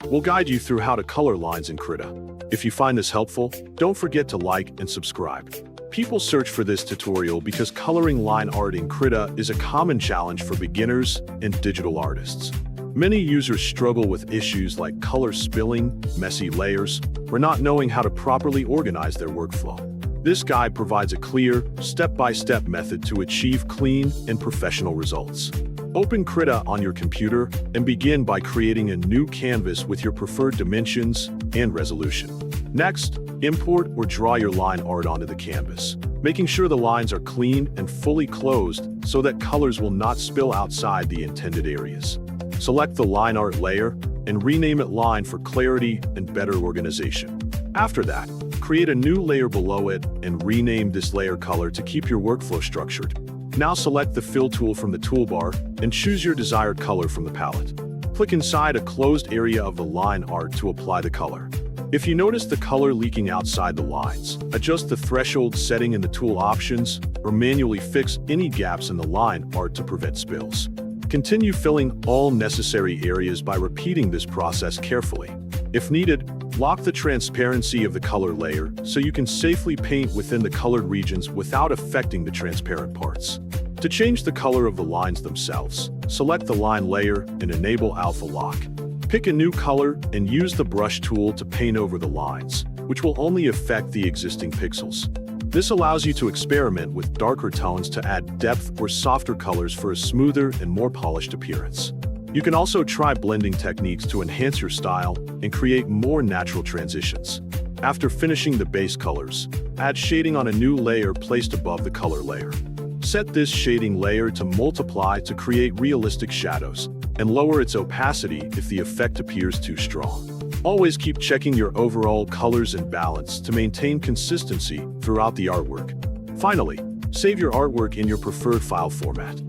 we'll guide you through how to color lines in Krita. If you find this helpful, don't forget to like and subscribe. People search for this tutorial because coloring line art in Krita is a common challenge for beginners and digital artists. Many users struggle with issues like color spilling, messy layers, or not knowing how to properly organize their workflow. This guide provides a clear, step-by-step method to achieve clean and professional results. Open Krita on your computer and begin by creating a new canvas with your preferred dimensions and resolution. Next, import or draw your line art onto the canvas, making sure the lines are clean and fully closed so that colors will not spill outside the intended areas. Select the line art layer and rename it Line for clarity and better organization. After that, create a new layer below it and rename this layer Color to keep your workflow structured. Now select the Fill tool from the toolbar and choose your desired color from the palette. Click inside a closed area of the line art to apply the color. If you notice the color leaking outside the lines, adjust the threshold setting in the tool options or manually fix any gaps in the line art to prevent spills. Continue filling all necessary areas by repeating this process carefully. If needed, lock the transparency of the color layer so you can safely paint within the colored regions without affecting the transparent parts. To change the color of the lines themselves, select the line layer and enable alpha lock. Pick a new color and use the brush tool to paint over the lines, which will only affect the existing pixels. This allows you to experiment with darker tones to add depth or softer colors for a smoother and more polished appearance. You can also try blending techniques to enhance your style and create more natural transitions. After finishing the base colors, add shading on a new layer placed above the color layer. Set this shading layer to multiply to create realistic shadows, and lower its opacity if the effect appears too strong. Always keep checking your overall colors and balance to maintain consistency throughout the artwork. Finally, save your artwork in your preferred file format.